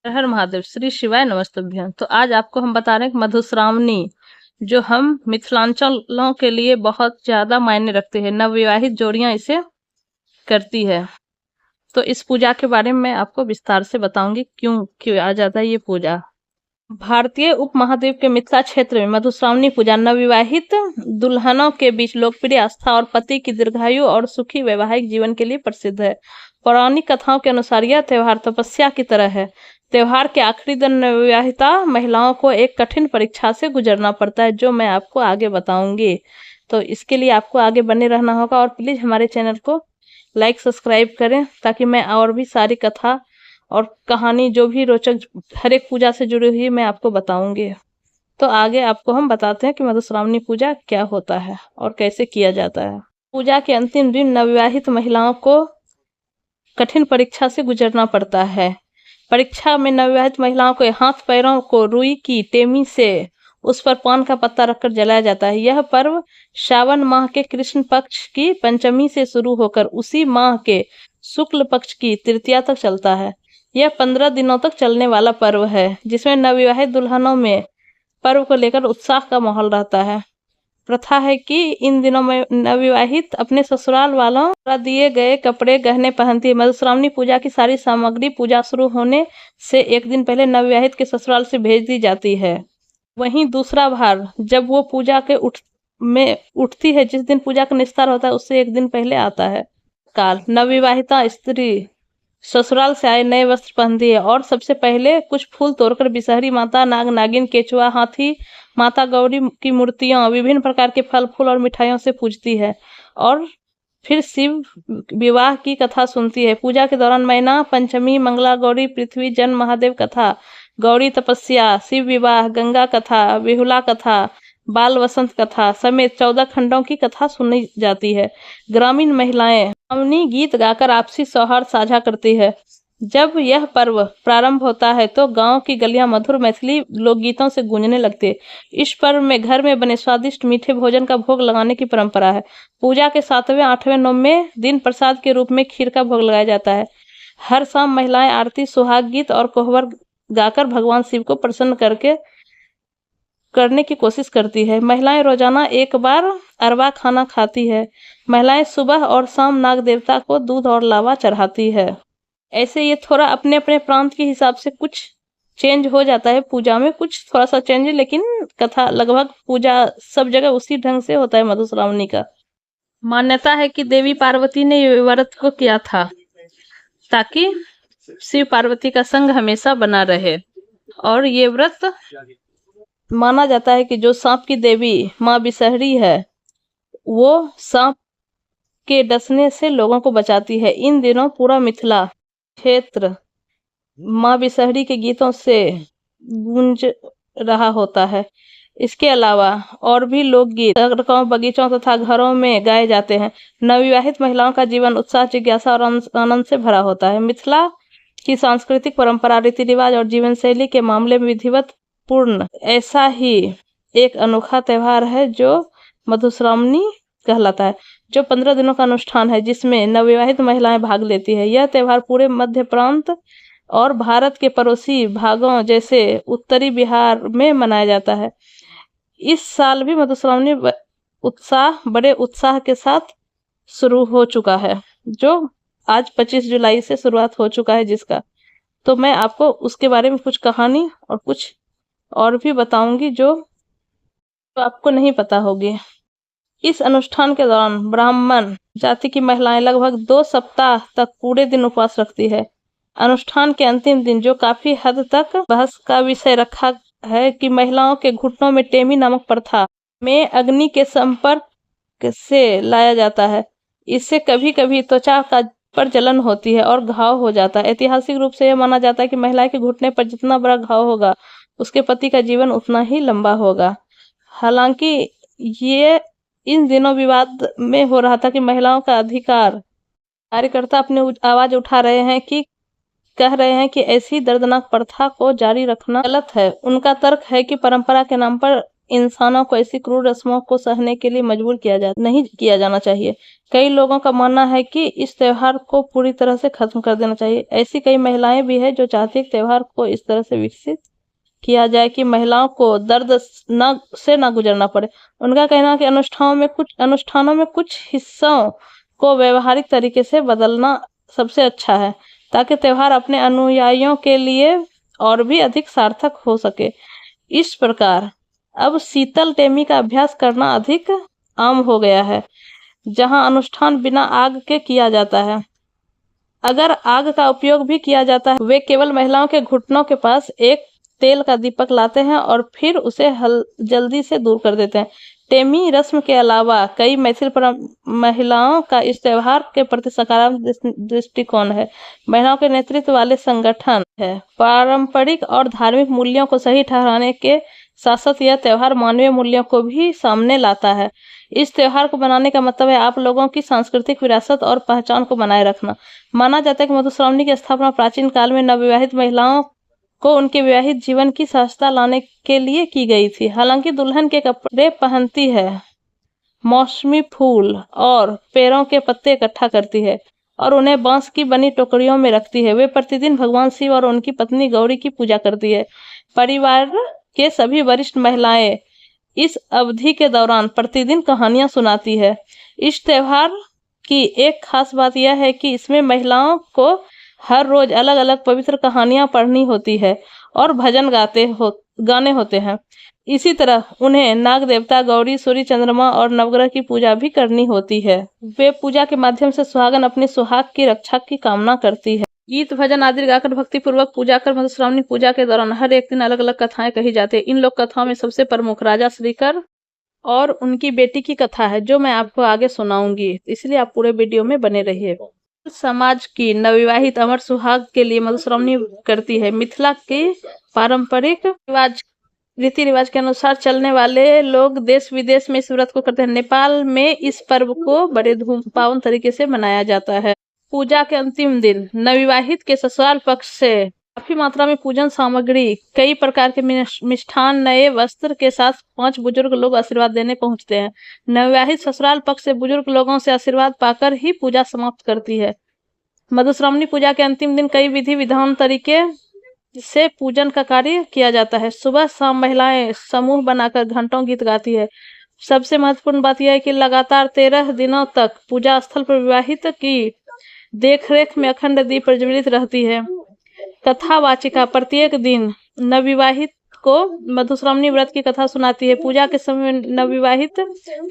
हर हर महादेव, श्री शिवाय नमस्तुभ्यं। तो आज आपको हम बता रहे हैं कि मधुश्रावणी जो हम मिथिलांचलों के लिए बहुत ज्यादा मायने रखते हैं, नवविवाहित जोड़ियां इसे करती है। तो इस पूजा के बारे में मैं आपको विस्तार से बताऊंगी क्यों क्यों आ जाता है ये पूजा। भारतीय उपमहाद्वीप के मिथिला क्षेत्र में मधुश्रावणी पूजा नवविवाहित दुल्हनों के बीच लोकप्रिय आस्था और पति की दीर्घायु और सुखी वैवाहिक जीवन के लिए प्रसिद्ध है। पौराणिक कथाओं के अनुसार यह त्योहार तपस्या की तरह है। त्योहार के आखिरी दिन नवविवाहिता महिलाओं को एक कठिन परीक्षा से गुजरना पड़ता है, जो मैं आपको आगे बताऊंगी। तो इसके लिए आपको आगे बने रहना होगा और प्लीज हमारे चैनल को लाइक सब्सक्राइब करें, ताकि मैं और भी सारी कथा और कहानी जो भी रोचक हर एक पूजा से जुड़ी हुई मैं आपको बताऊंगी। तो आगे आपको हम बताते हैं कि मधुश्रावणी पूजा क्या होता है और कैसे किया जाता है। पूजा के अंतिम दिन नवविवाहित महिलाओं को कठिन परीक्षा से गुजरना पड़ता है। परीक्षा में नवविवाहित महिलाओं के हाथ पैरों को रुई की टेमी से उस पर पान का पत्ता रखकर जलाया जाता है। यह पर्व श्रावण माह के कृष्ण पक्ष की पंचमी से शुरू होकर उसी माह के शुक्ल पक्ष की तृतीया तक चलता है। यह 15 दिनों तक चलने वाला पर्व है, जिसमें नवविवाहित दुल्हनों में पर्व को लेकर उत्साह का माहौल रहता है। प्रथा है कि इन दिनों में नवविवाहित अपने ससुराल वालों द्वारा दिए गए कपड़े गहने पहनती है। मधुश्रावणी पूजा की सारी सामग्री पूजा शुरू होने से एक दिन पहले नवविवाहित के ससुराल से भेज दी जाती है। वहीं दूसरा भार जब वो पूजा के उठती है, जिस दिन पूजा का निस्तार होता है उससे एक दिन पहले आता है। काल नवविवाहिता स्त्री ससुराल से आए नए वस्त्र पहनती है और सबसे पहले कुछ फूल तोड़कर बिसहरी माता, नाग नागिन, केचुआ, हाथी, माता गौरी की मूर्तियां, विभिन्न प्रकार के फल फूल और मिठाइयों से पूजती है और फिर शिव विवाह की कथा सुनती है। पूजा के दौरान मैना पंचमी, मंगला गौरी, पृथ्वी जन्म, महादेव कथा, गौरी तपस्या, शिव विवाह, गंगा कथा, बिहुला कथा, बाल वसंत कथा समेत 14 खंडों की कथा सुनी जाती है। ग्रामीण महिलाएं अवनी गीत गाकर आपसी सौहार्द साझा करती है। जब यह पर्व प्रारंभ होता है तो गांव की गलियां मधुर मैथिली लोकगीतों से गूंजने लगती है। इस पर्व में घर में बने स्वादिष्ट मीठे भोजन का भोग लगाने की परंपरा है। पूजा के 7वें, 8वें, 9वें दिन प्रसाद के रूप में खीर का भोग लगाया जाता है। हर शाम महिलाएं आरती, सुहाग गीत और कोहबर गाकर भगवान शिव को प्रसन्न करने की कोशिश करती है। महिलाएं रोजाना एक बार अरवा खाना खाती है। महिलाएं सुबह और शाम नाग देवता को दूध और लावा चढ़ाती है। ऐसे ये थोड़ा अपने अपने प्रांत के हिसाब से कुछ चेंज हो जाता है पूजा में, कुछ थोड़ा सा चेंज, लेकिन कथा लगभग पूजा सब जगह उसी ढंग से होता है। मधुश्रावणी का मान्यता है कि देवी पार्वती ने ये व्रत को किया था ताकि शिव पार्वती का संग हमेशा बना रहे। और ये व्रत माना जाता है कि जो सांप की देवी माँ बिसहरी है, वो सांप के डसने से लोगों को बचाती है। इन दिनों पूरा मिथिला क्षेत्र माँ बिसहरी के गीतों से गूंज रहा होता है। इसके अलावा और भी लोकगीत सड़कों, बगीचों तथा घरों में गाए जाते हैं। नवविवाहित महिलाओं का जीवन उत्साह, जिज्ञासा और आनंद से भरा होता है। मिथिला की सांस्कृतिक परंपरा, रीति रिवाज और जीवन शैली के मामले में विधिवत पूर्ण ऐसा ही एक अनोखा त्योहार है जो मधुश्रावणी कहलाता है, जो 15 दिनों का अनुष्ठान है जिसमें नवविवाहित महिलाएं भाग लेती है। यह त्योहार पूरे मध्य प्रांत और भारत के पड़ोसी भागों जैसे उत्तरी बिहार में मनाया जाता है। इस साल भी मधुश्रावणी बड़े उत्साह के साथ शुरू हो चुका है, जो आज 25 जुलाई से शुरुआत हो चुका है जिसका। तो मैं आपको उसके बारे में कुछ कहानी और कुछ और भी बताऊंगी जो आपको नहीं पता होगी। इस अनुष्ठान के दौरान ब्राह्मण जाति की महिलाएं लगभग 2 सप्ताह तक पूरे दिन उपवास रखती है। अनुष्ठान के अंतिम दिन, जो काफी हद तक बहस का विषय रखा है, कि महिलाओं के घुटनों में टेमी नामक प्रथा में अग्नि के संपर्क से लाया जाता है। इससे कभी कभी त्वचा पर जलन होती है और घाव हो जाता है। ऐतिहासिक रूप से यह माना जाता है कि महिला के घुटने पर जितना बड़ा घाव होगा, उसके पति का जीवन उतना ही लंबा होगा। हालांकि ये इन दिनों विवाद में हो रहा था कि महिलाओं का अधिकार, कार्यकर्ता अपनी आवाज उठा रहे हैं कि कह रहे हैं कि ऐसी दर्दनाक प्रथा को जारी रखना गलत है। उनका तर्क है कि परंपरा के नाम पर इंसानों को ऐसी क्रूर रस्मों को सहने के लिए मजबूर नहीं किया जाना चाहिए। कई लोगों का मानना है कि इस त्योहार को पूरी तरह से खत्म कर देना चाहिए। ऐसी कई महिलाएं भी है जो चाहती है कि त्योहार को इस तरह से विकसित किया जाए कि महिलाओं को दर्द न गुजरना पड़े। उनका कहना है कि अनुष्ठानों में कुछ हिस्सों को व्यवहारिक तरीके से बदलना सबसे अच्छा है, ताकि त्योहार अपने अनुयायियों के लिए और भी अधिक सार्थक हो सके। इस प्रकार अब शीतल टेमी का अभ्यास करना अधिक आम हो गया है, जहां अनुष्ठान बिना आग के किया जाता है। अगर आग का उपयोग भी किया जाता है, वे केवल महिलाओं के घुटनों के पास एक तेल का दीपक लाते हैं और फिर उसे जल्दी से दूर कर देते हैं। टेमी रस्म के अलावा कई मैथिल महिलाओं का इस त्योहार के प्रति सकारात्मक दृष्टिकोण है। महिलाओं के नेतृत्व वाले संगठन है। पारंपरिक और धार्मिक मूल्यों को सही ठहराने के साथ साथ यह त्योहार मानवीय मूल्यों को भी सामने लाता है। इस त्योहार को बनाने का मतलब है आप लोगों की सांस्कृतिक विरासत और पहचान को बनाए रखना। माना जाता है कि मधुश्रावणी की स्थापना प्राचीन काल में नवविवाहित महिलाओं को उनके विवाहित जीवन की सहजता लाने के लिए की गई थी। हालांकि दुल्हन के कपड़े पहनती है, मौसमी फूल और पेड़ों के पत्ते इकट्ठा करती है और उन्हें बांस की बनी टोकरियों में रखती है। वे प्रतिदिन भगवान शिव और उनकी पत्नी गौरी की पूजा करती है। परिवार के सभी वरिष्ठ महिलाएं इस अवधि के दौरान प्रतिदिन कहानियां सुनाती है। इस त्योहार की एक खास बात यह है कि इसमें महिलाओं को हर रोज अलग अलग पवित्र कहानियां पढ़नी होती है और भजन गाने होते हैं। इसी तरह उन्हें नाग देवता, गौरी, सूर्य, चंद्रमा और नवग्रह की पूजा भी करनी होती है। वे पूजा के माध्यम से सुहागन अपनी सुहाग की रक्षा की कामना करती है। गीत भजन आदि गाकर भक्ति पूर्वक पूजा कर मधुश्रावणी पूजा के दौरान हर एक दिन अलग अलग कथाएं कही जाती है। इन लोक कथाओं में सबसे प्रमुख राजा श्रीकर और उनकी बेटी की कथा है, जो मैं आपको आगे सुनाऊंगी, इसलिए आप पूरे वीडियो में बने रहिए। समाज की नवविवाहित अमर सुहाग के लिए मधुश्रावणी करती है। मिथिला के पारंपरिक रीति रिवाज के अनुसार चलने वाले लोग देश विदेश में इस व्रत को करते हैं। नेपाल में इस पर्व को बड़े पावन तरीके से मनाया जाता है। पूजा के अंतिम दिन नवविवाहित के ससुराल पक्ष से काफी मात्रा में पूजन सामग्री, कई प्रकार के मिष्ठान, नए वस्त्र के साथ 5 बुजुर्ग लोग आशीर्वाद देने पहुंचते हैं। नवविवाहित ससुराल पक्ष से बुजुर्ग लोगों से आशीर्वाद पाकर ही पूजा समाप्त करती है। मधुश्रावणी पूजा के अंतिम दिन कई विधि विधान तरीके से पूजन का कार्य किया जाता है। सुबह शाम महिलाएं समूह बनाकर घंटों गीत गाती है। सबसे महत्वपूर्ण बात यह है कि लगातार 13 दिनों तक पूजा स्थल पर विवाहित की देखरेख में अखंड दीप प्रज्वलित रहती है। कथावाचिका प्रत्येक दिन नवविवाहित को मधुश्रावणी व्रत की कथा सुनाती है। पूजा के समय नवविवाहित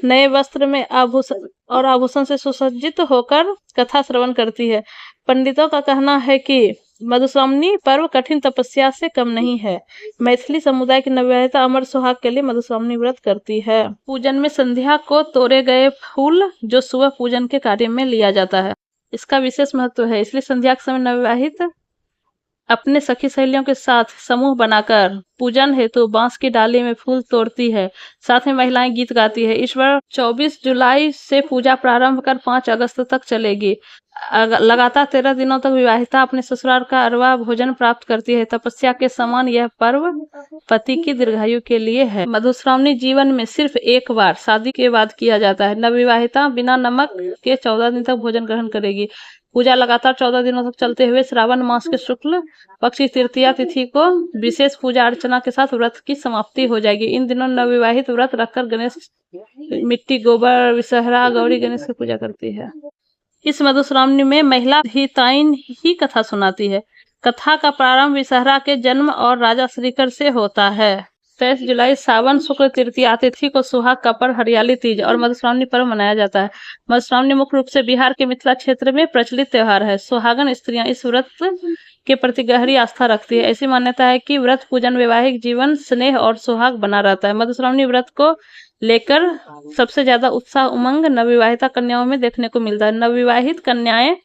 नए वस्त्र में आभूषण से सुसज्जित होकर कथा श्रवण करती है। पंडितों का कहना है कि मधुश्रावणी पर्व कठिन तपस्या से कम नहीं है। मैथिली समुदाय की नवविवाहिता अमर सुहाग के लिए मधुश्रावणी व्रत करती है। पूजन में संध्या को तोड़े गए फूल जो सुबह पूजन के कार्य में लिया जाता है, इसका विशेष महत्व है। इसलिए संध्या के समय नवविवाहित अपने सखी सहेलियों के साथ समूह बनाकर पूजन हेतु बांस की डाली में फूल तोड़ती है। साथ में महिलाएं गीत गाती है। इस बार 24 जुलाई से पूजा प्रारंभ कर 5 अगस्त तक चलेगी। लगातार 13 दिनों तक विवाहिता अपने ससुराल का अरवा भोजन प्राप्त करती है। तपस्या के समान यह पर्व पति की दीर्घायु के लिए है। मधुश्रावणी जीवन में सिर्फ एक बार शादी के बाद किया जाता है। नवविवाहिता बिना नमक के 14 दिन तक भोजन ग्रहण करेगी। पूजा लगातार 14 दिनों तक चलते हुए श्रावण मास के शुक्ल पक्ष की तृतीया तिथि को विशेष पूजा अर्चना के साथ व्रत की समाप्ति हो जाएगी। इन दिनों नवविवाहित व्रत रखकर गणेश, मिट्टी, गोबर, विषहरा, गौरी गणेश की पूजा करती है। इस मधुश्रावणी में महिला हिताइन ही कथा सुनाती है। कथा का प्रारंभ विषहरा के जन्म और राजा श्रीकर से होता है। 23 जुलाई सावन शुक्ल तृतीया तिथि को सुहाग का पर्व, हरियाली तीज और मधुश्रावणी पर्व मनाया जाता है। मधुश्रावणी मुख्य रूप से बिहार के मिथिला क्षेत्र में प्रचलित त्योहार है। सुहागन स्त्रियां इस व्रत के प्रति गहरी आस्था रखती है। ऐसी मान्यता है कि व्रत पूजन वैवाहिक जीवन, स्नेह और सुहाग बना रहता है। मधुश्रावणी व्रत को लेकर सबसे ज्यादा उत्साह उमंग नवविवाहिता कन्याओं में देखने को मिलता है। नवविवाहित कन्याएं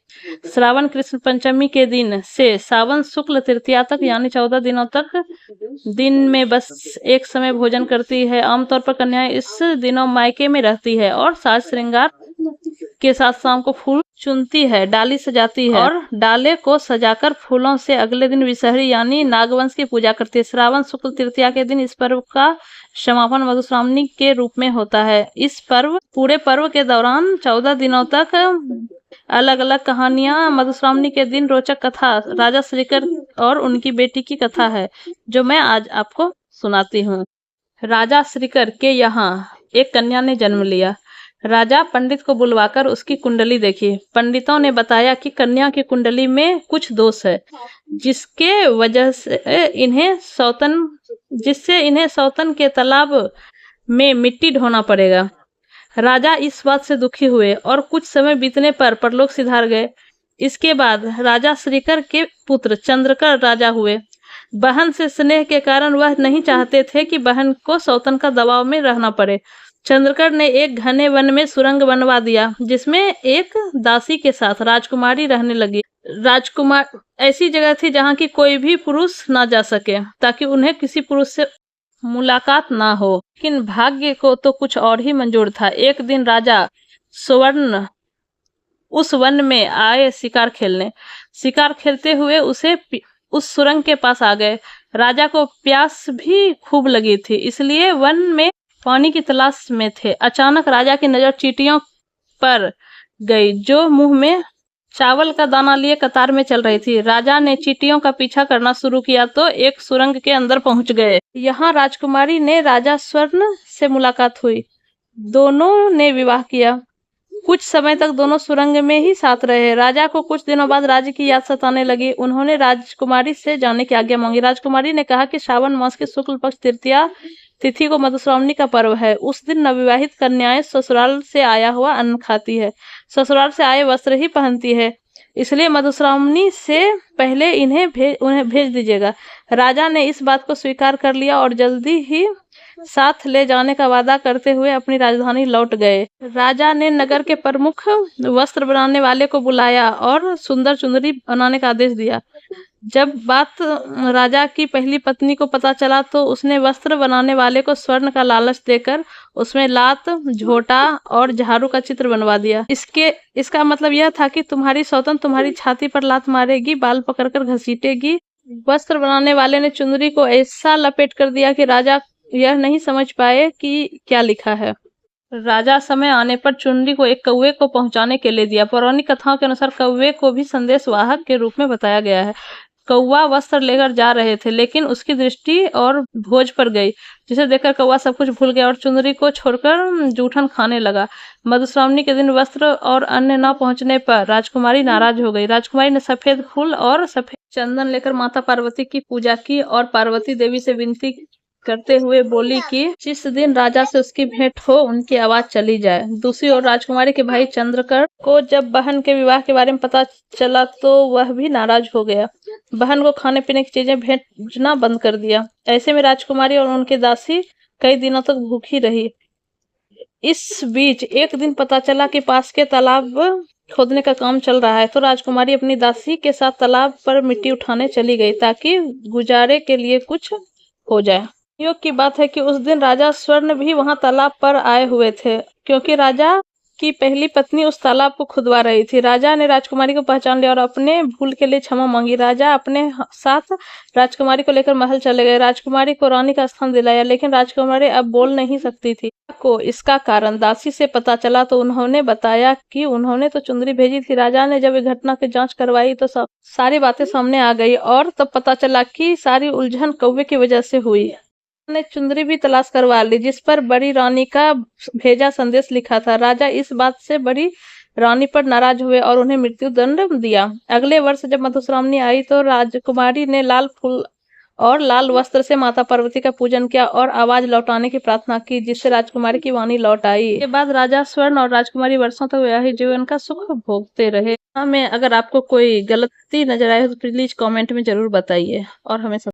श्रावण कृष्ण पंचमी के दिन से सावन शुक्ल तृतीया तक यानी 14 दिनों तक दिन में बस एक समय भोजन करती है। आमतौर पर कन्याएं इस दिनों मायके में रहती है और साज श्रृंगार के साथ शाम को फूल चुनती है, डाली सजाती है और डाले को सजाकर फूलों से अगले दिन विषहरी यानी नागवंश की पूजा करती है। श्रावण शुक्ल तृतीया के दिन इस पर्व का समापन मधुश्रावणी के रूप में होता है। इस पूरे पर्व के दौरान 14 दिनों तक अलग अलग कहानियां, मधुश्रावणी के दिन रोचक कथा, राजा श्रीकर और उनकी बेटी की कथा है जो मैं आज आपको सुनाती हूँ। राजा श्रीकर के यहाँ एक कन्या ने जन्म लिया। राजा पंडित को बुलवाकर उसकी कुंडली देखी। पंडितों ने बताया कि कन्या की कुंडली में कुछ दोष है, जिसके वजह से इन्हें सौतन के तालाब में मिट्टी ढोना पड़ेगा। राजा इस बात से दुखी हुए और कुछ समय बीतने पर परलोक सिधार गए। इसके बाद राजा श्रीकर के पुत्र चंद्रकर राजा हुए। बहन से स्नेह के कारण वह नहीं चाहते थे कि बहन को सौतन का दबाव में रहना पड़े। चंद्रकर ने एक घने वन में सुरंग बनवा दिया, जिसमें एक दासी के साथ राजकुमारी रहने लगी। राजकुमार ऐसी जगह थी जहाँ की कोई भी पुरुष ना जा सके, ताकि उन्हें किसी पुरुष से मुलाकात ना हो। लेकिन भाग्य को तो कुछ और ही मंजूर था। एक दिन राजा स्वर्ण उस वन में आए शिकार खेलते हुए उस सुरंग के पास आ गए। राजा को प्यास भी खूब लगी थी, इसलिए वन में पानी की तलाश में थे। अचानक राजा की नजर चींटियों पर गई, जो मुंह में चावल का दाना लिए कतार में चल रही थी। राजा ने चींटियों का पीछा करना शुरू किया तो एक सुरंग के अंदर पहुंच गए। यहाँ राजकुमारी ने राजा स्वर्ण से मुलाकात हुई। दोनों ने विवाह किया। कुछ समय तक दोनों सुरंग में ही साथ रहे। राजा को कुछ दिनों बाद राज्य की याद सताने लगी। उन्होंने राजकुमारी से जाने की आज्ञा मांगी। राजकुमारी ने कहा कि श्रावण मास की शुक्ल पक्ष तृतीया तिथि को मधुश्रावणी का पर्व है। उस दिन नवविवाहित कन्याएं ससुराल से आया हुआ अन्न खाती है, ससुराल से आए वस्त्र ही पहनती है, इसलिए मधुश्रावणी से पहले उन्हें भेज दीजिएगा। राजा ने इस बात को स्वीकार कर लिया और जल्दी ही साथ ले जाने का वादा करते हुए अपनी राजधानी लौट गए। राजा ने नगर के प्रमुख वस्त्र बनाने वाले को बुलाया और सुंदर चुनरी बनाने का आदेश दिया। जब बात राजा की पहली पत्नी को पता चला तो उसने वस्त्र बनाने वाले को स्वर्ण का लालच देकर उसमें लात, झोटा और झाड़ू का चित्र बनवा दिया। इसका मतलब यह था कि तुम्हारी सौतन तुम्हारी छाती पर लात मारेगी, बाल पकड़कर घसीटेगी। वस्त्र बनाने वाले ने चुनरी को ऐसा लपेट कर दिया कि राजा यह नहीं समझ पाए कि क्या लिखा है। राजा समय आने पर चुनरी को एक कौवे को पहुंचाने के लिए दिया। पौराणिक कथाओं के अनुसार कौवे को भी संदेशवाहक के रूप में बताया गया है। कौवा वस्त्र लेकर जा रहे थे, लेकिन उसकी दृष्टि और भोज पर गई, जिसे देखकर कौवा सब कुछ भूल गया और चुनरी को छोड़कर जूठन खाने लगा। मधुश्रावणी के दिन वस्त्र और अन्न न पहुंचने पर राजकुमारी नाराज हो गई। राजकुमारी ने सफेद फूल और सफेद चंदन लेकर माता पार्वती की पूजा की और पार्वती देवी से विनती करते हुए बोली कि जिस दिन राजा से उसकी भेंट हो उनकी आवाज चली जाए। दूसरी ओर राजकुमारी के भाई चंद्रकर को जब बहन के विवाह के बारे में पता चला तो वह भी नाराज हो गया। बहन को खाने पीने की चीजें भेजना बंद कर दिया। ऐसे में राजकुमारी और उनकी दासी कई दिनों तक भूखी रही। इस बीच एक दिन पता चला कि पास के तालाब खोदने का काम चल रहा है, तो राजकुमारी अपनी दासी के साथ तालाब पर मिट्टी उठाने चली गई ताकि गुजारे के लिए कुछ हो जाए। योग की बात है कि उस दिन राजा स्वर्ण भी वहां तालाब पर आए हुए थे, क्योंकि राजा की पहली पत्नी उस तालाब को खुदवा रही थी। राजा ने राजकुमारी को पहचान लिया और अपने भूल के लिए क्षमा मांगी। राजा अपने साथ राजकुमारी को लेकर महल चले गए। राजकुमारी को रानी का स्थान दिलाया, लेकिन राजकुमारी अब बोल नहीं सकती थी। इसका कारण दासी से पता चला तो उन्होंने बताया कि उन्होंने तो चुनरी भेजी थी। राजा ने जब इस घटना की जांच करवाई तो सारी बातें सामने आ गई और तब पता चला कि सारी उलझन कौवे की वजह से हुई। ने चुंदरी भी तलाश करवा ली, जिस पर बड़ी रानी का भेजा संदेश लिखा था। राजा इस बात से बड़ी रानी पर नाराज हुए और उन्हें मृत्यु दंड दिया। अगले वर्ष जब मधुश्रावणी आई तो राजकुमारी ने लाल फूल और लाल वस्त्र से माता पार्वती का पूजन किया और आवाज लौटाने की प्रार्थना की, जिससे राजकुमारी की वाणी लौट आई। इसके बाद राजा स्वर्ण और राजकुमारी वर्षों तक वैवाहिक जीवन का सुख भोगते रहे। हमें अगर आपको कोई गलती नजर आए तो प्लीज कमेंट में जरूर बताइए और हमें